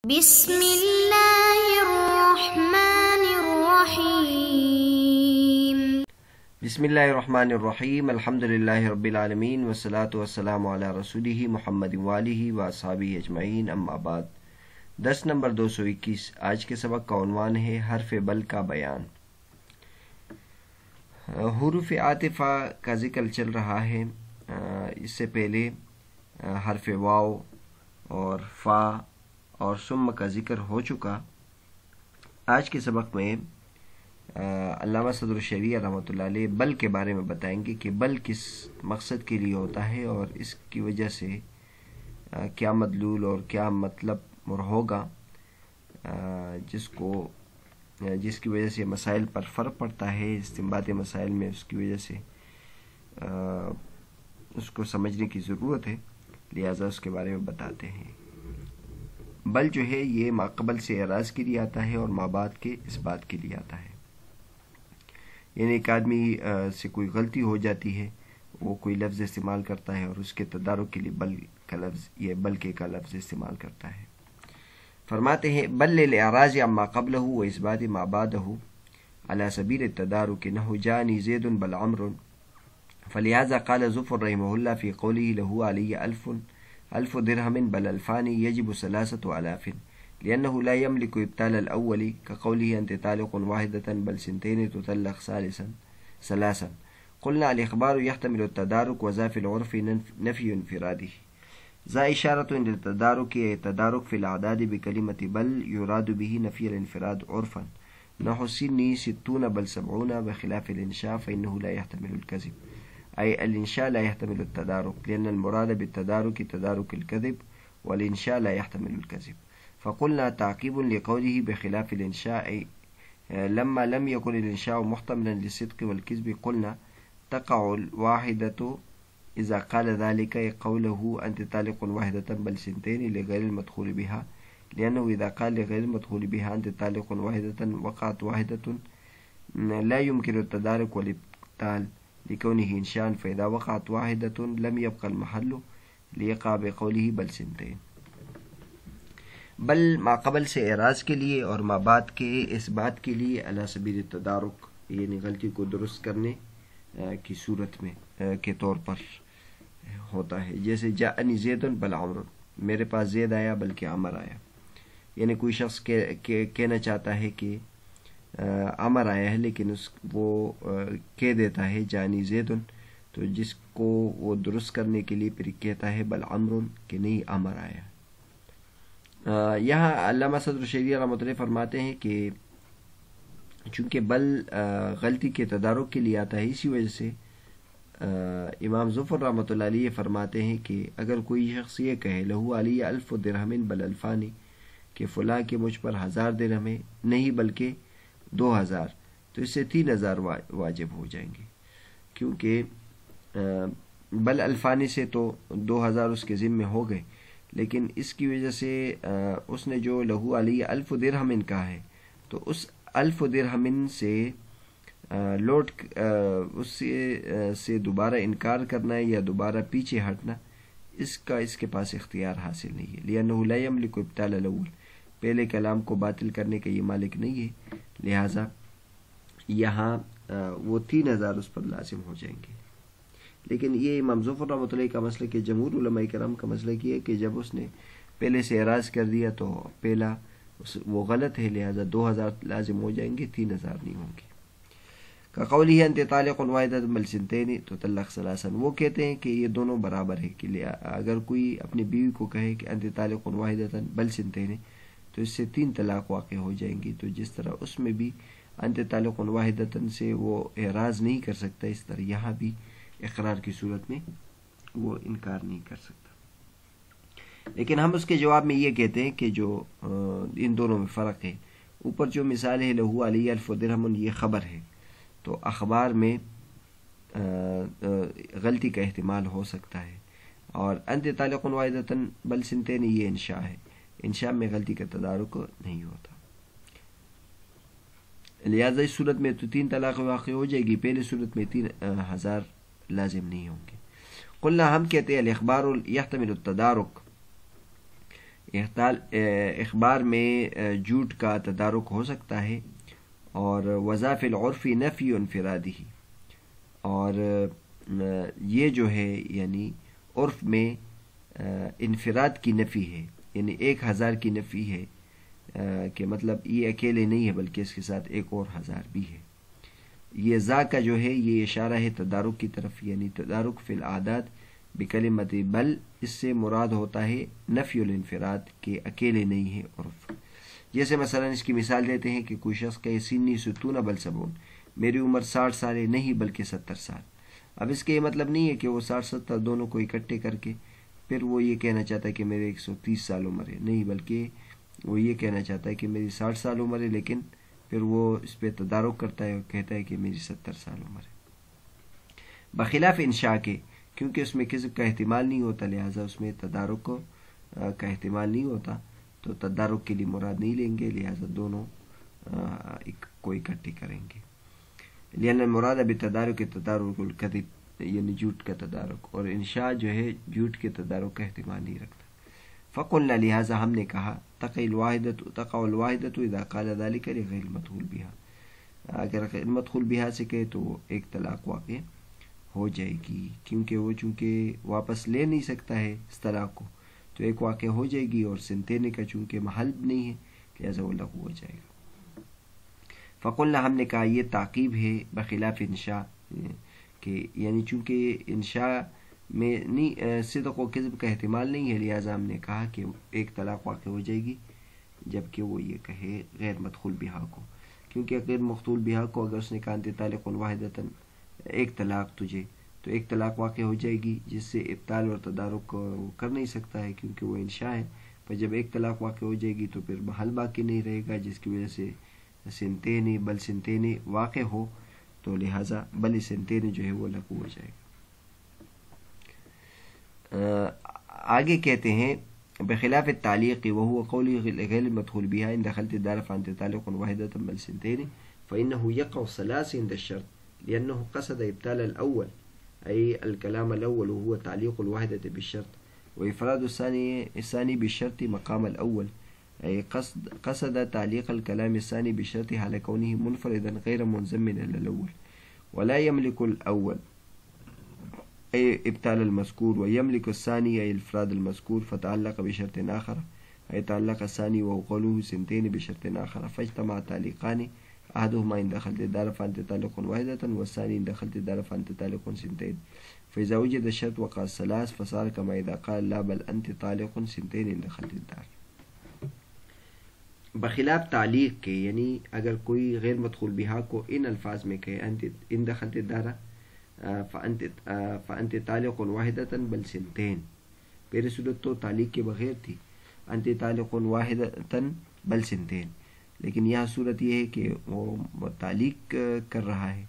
بسم اللہ الرحمن الرحیم بسم اللہ الرحمن الرحیم الحمدللہ رب العالمین والصلاة والسلام علی رسولہ محمد وآلہ واصحابہ اجمعین اما بعد 10 نمبر 221 آج کے سبق کا عنوان ہے حرف بل کا بیان۔ حروف عاطفہ کا ذکر چل رہا ہے۔ اس سے پہلے حرف واو اور فا اور ثم کا ذکر ہو چکا۔ آج کے سبق میں علامہ صدر الشریعہ رحمۃ اللہ علیہ بل کے بارے میں بتائیں گے کہ بل کس مقصد کے لیے ہوتا ہے اور اس کی وجہ سے کیا مدلول اور کیا مطلب ہوگا، جس کی وجہ سے مسائل پر فرق پڑتا ہے، استنباط مسائل میں اس کی وجہ سے اس کو سمجھنے کی ضرورت ہے، لہذا اس کے بارے میں بتاتے ہیں۔ بل جو ہے یہ ما قبل سے اعراض کے لیے آتا ہے اور ما بعد کے اس بات کے لیے آتا ہے۔ یعنی ایک آدمی سے کوئی غلطی ہو جاتی ہے، وہ کوئی لفظ استعمال کرتا ہے اور اس کے تدارک کے لیے بل کا لفظ یہ بلکہ کا لفظ استعمال کرتا ہے۔ فرماتے ہیں بل للاعراض عما قبله واثبات ما بعده على سبيل التدارك نحو جاني زيد بل عمرو، فلهذا قال ظفر رحمه الله في قوله له علي ألف درهم بل ألفان يجب 3000 لأنه لا يملك إبطال الأول كقوله أنت طالق واحدة بل سنتين تطلق ثلاثا. قلنا الإخبار يحتمل التدارك وذا في العرف نفي انفراده. ذا إشارة للتدارك التدارك في الأعداد بكلمة بل يراد به نفي الانفراد عرفا نحو السن 60 بل 70 بخلاف الإنشاء فإنه لا يحتمل الكذب، أي الإنشاء لا يحتمل التدارك لأن المراد بالتدارك تدارك الكذب والإنشاء لا يحتمل الكذب. فقلنا تعقيب لقوله بخلاف الإنشاء لما لم يكن الإنشاء محتملا للصدق والكذب قلنا تقع الواحدة إذا قال ذلك قوله أنت طالق واحدة بل سنتين لغير المدخول بها، لأنه إذا قال لغير المدخول بها أنت طالق واحدة وقعت واحدة لا يمكن التدارك والإبطال لكونه إنشاء، فإذا وقعت واحدة لم يبقى المحل ليقع بقوله بل سنتين۔ بل ما قبل سے اعراض کے لیے اور ما بعد کے اس بات کے لیے علی سبیل التدارک، یعنی غلطی کو درست کرنے کی صورت میں کے طور پر ہوتا ہے۔ جیسے جاءنی زید بل عمر، میرے پاس زید آیا بلکہ عمر آیا، یعنی کوئی شخص کہنا چاہتا ہے کہ عمر آیا ہے لیکن وہ کہہ دیتا ہے جانی زیدن، تو جس کو وہ درست کرنے کے لیے پھر کہتا ہے بل عمرن کہ نہیں عمر آیا۔ یہاں علامہ صدر الشریعہ رحمۃ اللہ فرماتے ہیں کہ چونکہ بل غلطی کے تدارک کے لیے آتا ہے، اسی وجہ سے امام ظفر رحمۃ اللہ علیہ فرماتے ہیں کہ اگر کوئی شخص یہ کہے لہو علی 1000 درہم بل الفانی، کہ فلاں کے مجھ پر 1000 درہم ہے نہیں بلکہ 2000، تو اس سے 3000 واجب ہو جائیں گے، کیونکہ بل الفانی سے تو 2000 اس کے ذمے ہو گئے، لیکن اس کی وجہ سے اس نے جو لہو علی 1000 درہم کہا ہے تو اس 1000 درہم سے اس سے دوبارہ انکار کرنا ہے یا دوبارہ پیچھے ہٹنا، اس کے پاس اختیار حاصل نہیں ہے، لأنه لا يملك ابطال الاول، پہلے کلام کو باطل کرنے کا یہ مالک نہیں ہے، لہٰذا یہاں وہ 3000 اس پر لازم ہو جائیں گے۔ لیکن یہ امام ظفر رحمۃ اللہ کا مسئلہ کہ جمہور علماء کرام کا مسئلہ یہ ہے کہ جب اس نے پہلے سے اعراض کر دیا تو پہلا وہ غلط ہے، لہٰذا 2000 لازم ہو جائیں گے، 3000 نہیں ہوں گے۔ قولی انت طالق واحدۃ بل سنتین تطلق ثلاثا، وہ کہتے ہیں کہ یہ دونوں برابر ہے کہ اگر کوئی اپنی بیوی کو کہے کہ انت طالق واحدۃ بل سنتین تو اس سے 3 طلاق واقع ہو جائیں گی، تو جس طرح اس میں بھی انت طالق واحدۃ سے وہ اعراض نہیں کر سکتا، اس طرح یہاں بھی اقرار کی صورت میں وہ انکار نہیں کر سکتا۔ لیکن ہم اس کے جواب میں یہ کہتے ہیں کہ جو ان دونوں میں فرق ہے، اوپر جو مثال ہے لہو علی 1000 درہم یہ خبر ہے، تو اخبار میں غلطی کا احتمال ہو سکتا ہے، اور انت طالق واحدۃ بل سنتین یہ انشاء ہے، انشاء میں غلطی کا تدارک نہیں ہوتا، لہذا اس صورت میں تو 3 طلاق واقع ہو جائے گی، پہلے صورت میں 3000 لازم نہیں ہوں گے۔ قلنا ہم کہتے ہیں الاخبار یحتمل التدارک، اخبار میں جھوٹ کا تدارک ہو سکتا ہے، اور وظائف العرف نفی انفرادی، اور یہ جو ہے یعنی عرف میں انفراد کی نفی ہے، یعنی 1000 کی نفی ہے، کہ مطلب یہ اکیلے نہیں ہے بلکہ اس کے ساتھ ایک اور 1000 بھی ہے۔ یہ ذا کا جو ہے یہ اشارہ ہے تدارک کی طرف، یعنی تدارک فی الاعداد بکلمت بل، اس سے مراد ہوتا ہے نفی الانفراد، کہ اکیلے نہیں ہے عرف۔ جیسے مثلا اس کی مثال دیتے ہیں کہ کوئی شخص کہے سنی 60 بل 70، میری عمر 60 سال ہے نہیں بلکہ 70 سال۔ اب اس کے یہ مطلب نہیں ہے کہ وہ 60-70 دونوں کو اکٹھے کر کے پھر وہ یہ کہنا چاہتا ہے کہ میرے 130 سال عمر ہے، نہیں، بلکہ وہ یہ کہنا چاہتا ہے کہ میری 60 سال عمر ہے، لیکن پھر وہ اس پہ تدارک کرتا ہے اور کہتا ہے کہ میری 70 سال عمر ہے۔ بخلاف انشاء کے، کیونکہ اس میں کذب کا احتمال نہیں ہوتا، لہٰذا اس میں تدارک کا احتمال نہیں ہوتا، تو تدارک کے لیے مراد نہیں لیں گے، لہٰذا دونوں کو اکٹھے کریں گے۔ لأن المراد بالتدارک تدارک الکذب، یعنی جھوٹ کا تدارک، اور انشاء جو ہے جھوٹ کے تدارک کا احتمال نہیں رکھتا۔ فقلنا، لہٰذا ہم نے کہا، تقع الواحدۃ اذا قال ذلك لغیر المدخول بها، اگر غیر مدخول بها سے کہے تو ایک طلاق واقع ہو جائے گی، کیونکہ وہ چونکہ واپس لے نہیں سکتا ہے اس طلاق کو، تو ایک واقع ہو جائے گی، اور سنتین کا چونکہ محل نہیں ہے لہذا وہ لغو ہو جائے گا۔ فقلنا، ہم نے کہا یہ تعقیب ہے بخلاف انشاء، کہ یعنی چونکہ انشاء میں نہیں صدق و کذب کا احتمال نہیں ہے، لہٰذا ہم نے کہا کہ ایک طلاق واقع ہو جائے گی، جبکہ وہ یہ کہے غیر مدخول بہا کو، کیونکہ غیر مدخول بہا کو اگر اس نے کہا انت طالق واحدۃ، ایک طلاق تجھے، تو ایک طلاق واقع ہو جائے گی، جس سے ابطال اور تدارک وہ کر نہیں سکتا ہے کیونکہ وہ انشاء ہے۔ پر جب ایک طلاق واقع ہو جائے گی تو پھر محل باقی نہیں رہے گا، جس کی وجہ سے سنتین بل سنتین واقع ہو، تو لہٰذا بل سنتین جو ہے وہ لغو ہو جائے گا۔ آگے کہتے ہیں بخلاف التعلیق وهو قوله غیر المدخول بها ان دخلت الدار فانت طالق واحدة بل سنتين فإنه يقع الثلاث عند الشرط لأنه قصد إبطال الأول أي الكلام الأول وهو تعليق الواحدة بالشرط، وإفراد الثاني بالشرط مقام الأول أي قصد تعليق الكلام الثاني بالشرط حال كونه منفردا غير منضم إلى الأول، ولا يملك الأول أي إبطال المذكور ويملك الثاني أي الإفراد المذكور، فتعلق بشرط آخر أي تعلق الثاني وهو قوله سنتين بشرط آخر، فاجتمع تعليقان أحدهما إن دخلت الدار فأنت طالق واحدة والثاني إن دخلت الدار فأنت طالق سنتين، فإذا وجد الشرط وقع الثلاث فصار كما إذا قال لا بل أنت طالق سنتين إن دخلت الدار۔ بخلاف تعلیق کے، یعنی اگر کوئی غیر مدخول بہا کو ان الفاظ میں کہے انت ان دخلت الدار فانت طالق واحدۃ بل سنتین، پہلی صورت تو تعلیق کے بغیر تھی، انت طالق واحدۃ بل سنتین، لیکن یہاں صورت یہ ہے کہ وہ تعلیق کر رہا ہے،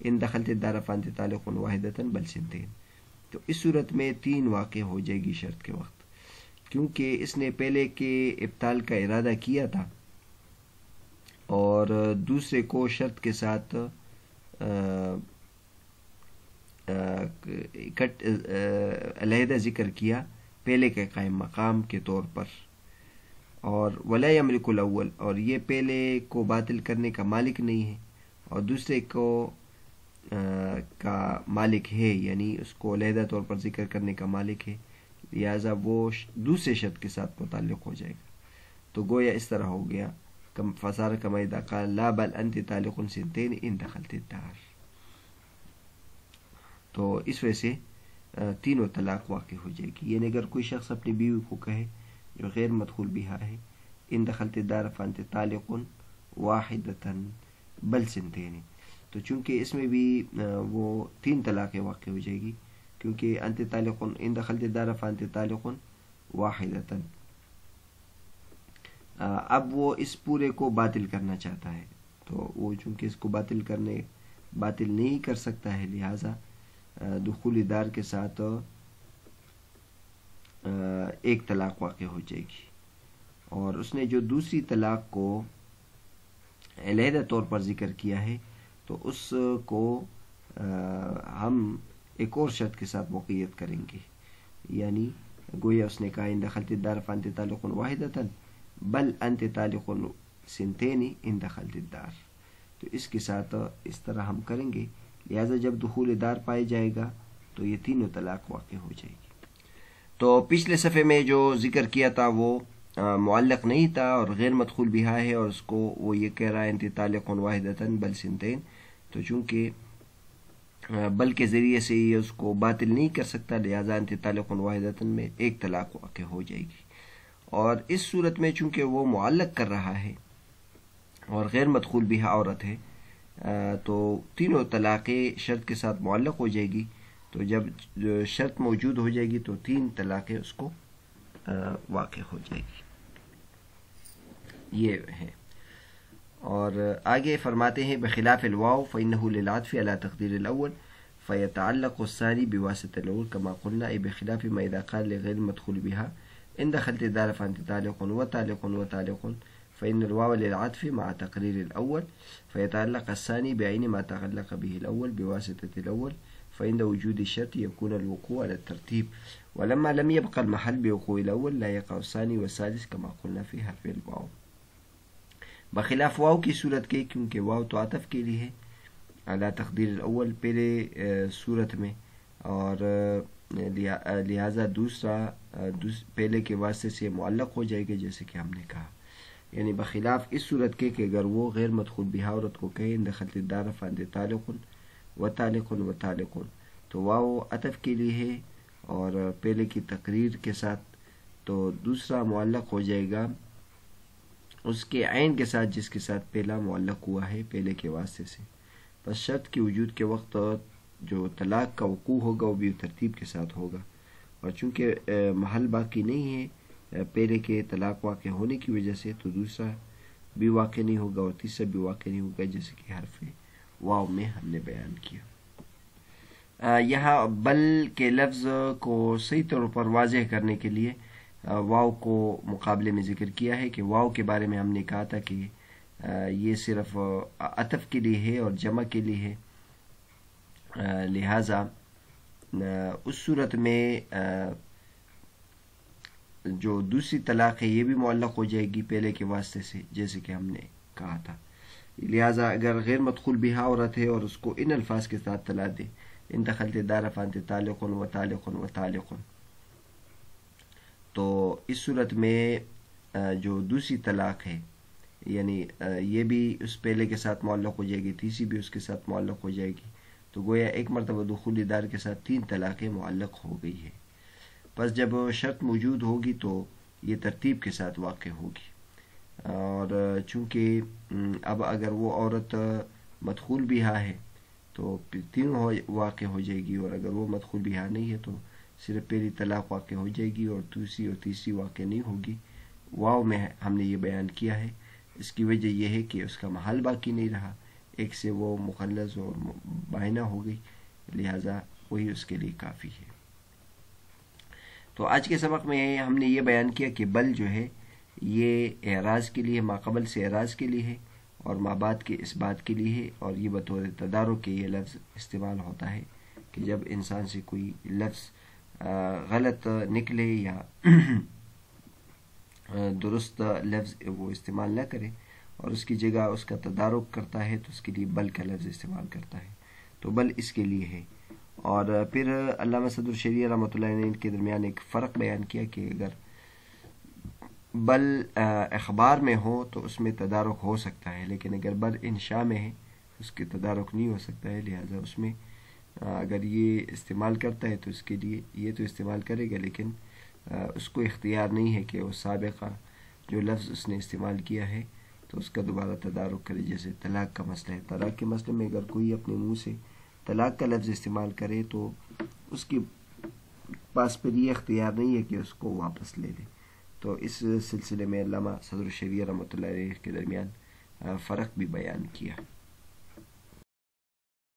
ان دخلت الدار فانت طالق واحدۃ بل سنتین، تو اس صورت میں 3 واقع ہو جائے گی شرط کے وقت، کیونکہ اس نے پہلے کے ابطال کا ارادہ کیا تھا اور دوسرے کو شرط کے ساتھ علیحدہ ذکر کیا پہلے کے قائم مقام کے طور پر، اور ولا یملک الاول، اور یہ پہلے کو باطل کرنے کا مالک نہیں ہے اور دوسرے کو کا مالک ہے، یعنی اس کو علیحدہ طور پر ذکر کرنے کا مالک ہے، لہذا وہ دوسرے شرط کے ساتھ متعلق ہو جائے گا، تو گویا اس طرح ہو گیا فصار کما اذا قال لا بل انت طالق سنتین ان دخلت الدار، تو اس وجہ سے 3 طلاق واقع ہو جائے گی۔ یعنی اگر کوئی شخص اپنی بیوی کو کہے جو غیر مدخول بہا ہے ان دخلت الدار فانت طالق واحدۃ بل سنتین، تو چونکہ اس میں بھی وہ 3 طلاقیں واقع ہو جائے گی، کیونکہ انت طالق ان دخلت الدار فانت طالق واحدۃ، اب وہ اس پورے کو باطل کرنا چاہتا ہے، تو وہ چونکہ اس کو باطل نہیں کر سکتا ہے، لہٰذا دخول دار کے ساتھ ایک طلاق واقع ہو جائے گی، اور اس نے جو دوسری طلاق کو علیحدہ طور پر ذکر کیا ہے تو اس کو ہم ایک اور شرط کے ساتھ موقعیت کریں گے، یعنی گویا اس نے کہا ان دخلت الدار فانت طالق واحدۃ بل انت طالق سنتین ان دخلت الدار. تو اس کے ساتھ اس طرح ہم کریں گے. لہٰذا جب دخول دار پائے جائے گا تو یہ تینوں طلاق واقع ہو جائے گی. تو پچھلے صفحے میں جو ذکر کیا تھا وہ معلق نہیں تھا اور غیر مدخول بہا ہے، اور اس کو وہ یہ کہہ رہا ہے انت طالق واحدۃ بل سنتین. تو چونکہ بل کے ذریعے سے یہ اس کو باطل نہیں کر سکتا، لہٰذا انت طالق واحدۃ میں ایک طلاق واقع ہو جائے گی. اور اس صورت میں چونکہ وہ معلق کر رہا ہے اور غیر مدخول بہا عورت ہے، تو تینوں طلاقیں شرط کے ساتھ معلق ہو جائے گی. تو جب شرط موجود ہو جائے گی تو تین طلاقیں اس کو واقع ہو جائے گی. یہ ہے. اور آگے فرماتے ہیں بخلاف الواو فإنه للعطف على تقدير الأول فيتعلق الثاني بواسطة الأول كما قلنا، أي بخلاف ما إذا قال لغير المدخول بها إن دخلت الدار فأنت طالق وطالق وطالق فإن الواو للعطف مع تقرير الأول فيتعلق الثاني بعين ما تعلق به الأول بواسطة الأول فإن وجود الشرط يكون الوقوع على الترتيب، ولما لم يبقى المحل بوقوع الأول لا يقع الثاني والثالث كما قلنا في حرف الواو. بخلاف واو کی صورت کے، کیونکہ واو تو عطف کے لیے ہے علی تقدیر الاول پہلے صورت میں، اور لہٰذا دوسرا پہلے کے واسطے سے معلق ہو جائے گا جیسے کہ ہم نے کہا. یعنی بخلاف اس صورت کے کہ اگر وہ غیر مدخول بہا عورت کو کہے ان دخلت الدار فانت طالق وطالق وطالق، تو واو عطف کے لیے ہے اور پہلے کی تقریر کے ساتھ، تو دوسرا معلق ہو جائے گا اس کے عین کے ساتھ جس کے ساتھ پہلا معلق ہوا ہے پہلے کے واسطے سے. بس شرط کے وجود کے وقت جو طلاق کا وقوع ہوگا وہ بھی ترتیب کے ساتھ ہوگا، اور چونکہ محل باقی نہیں ہے پہلے کے طلاق واقع ہونے کی وجہ سے، تو دوسرا بھی واقع نہیں ہوگا اور تیسرا بھی واقع نہیں ہوگا جیسے کہ حرف واو میں ہم نے بیان کیا. یہاں بل کے لفظ کو صحیح طور پر واضح کرنے کے لیے واو کو مقابلے میں ذکر کیا ہے کہ واو کے بارے میں ہم نے کہا تھا کہ یہ صرف عطف کے لیے ہے اور جمع کے لیے ہے، لہٰذا اس صورت میں جو دوسری طلاق ہے یہ بھی معلق ہو جائے گی پہلے کے واسطے سے جیسے کہ ہم نے کہا تھا. لہٰذا اگر غیر مدخول بہا عورت ہے اور اس کو ان الفاظ کے ساتھ طلاق دے ان دخلت الدار فانت طالق وطالق وطالق، تو اس صورت میں جو دوسری طلاق ہے یعنی یہ بھی اس پہلے کے ساتھ معلق ہو جائے گی، تیسری بھی اس کے ساتھ معلق ہو جائے گی. تو گویا ایک مرتبہ دخول دار کے ساتھ تین طلاقیں معلق ہو گئی ہے. بس جب شرط موجود ہوگی تو یہ ترتیب کے ساتھ واقع ہوگی، اور چونکہ اب اگر وہ عورت مدخول بہا ہے تو تینوں واقع ہو جائے گی، اور اگر وہ مدخول بہا نہیں ہے تو صرف پہلی طلاق واقع ہو جائے گی اور دوسری اور تیسری واقع نہیں ہوگی. واو میں ہم نے یہ بیان کیا ہے. اس کی وجہ یہ ہے کہ اس کا محل باقی نہیں رہا، ایک سے وہ مخلص اور بائنہ ہو گئی، لہذا وہی اس کے لیے کافی ہے. تو آج کے سبق میں ہم نے یہ بیان کیا کہ بل جو ہے یہ اعراض کے لیے، ماقبل سے اعراض کے لیے ہے اور ما بعد کے اس بات کے لیے ہے، اور یہ بطور تدارک کے یہ لفظ استعمال ہوتا ہے کہ جب انسان سے کوئی لفظ غلط نکلے یا درست لفظ وہ استعمال نہ کرے اور اس کی جگہ اس کا تدارک کرتا ہے تو اس کے لیے بل کا لفظ استعمال کرتا ہے. تو بل اس کے لیے ہے. اور پھر علامہ صدر شریعہ رحمۃ اللہ علیہ نے ان کے درمیان ایک فرق بیان کیا کہ اگر بل اخبار میں ہو تو اس میں تدارک ہو سکتا ہے، لیکن اگر بل انشاء میں ہے اس کے تدارک نہیں ہو سکتا ہے. لہذا اس میں اگر یہ استعمال کرتا ہے تو اس کے لیے یہ تو استعمال کرے گا، لیکن اس کو اختیار نہیں ہے کہ وہ سابقہ جو لفظ اس نے استعمال کیا ہے تو اس کا دوبارہ تدارک کرے. جیسے طلاق کا مسئلہ ہے، طلاق کے مسئلے میں اگر کوئی اپنے منہ سے طلاق کا لفظ استعمال کرے تو اس کے پاس پھر یہ اختیار نہیں ہے کہ اس کو واپس لے لے. تو اس سلسلے میں علامہ صدر الشریعہ رحمۃ اللہ علیہ کے درمیان فرق بھی بیان کیا.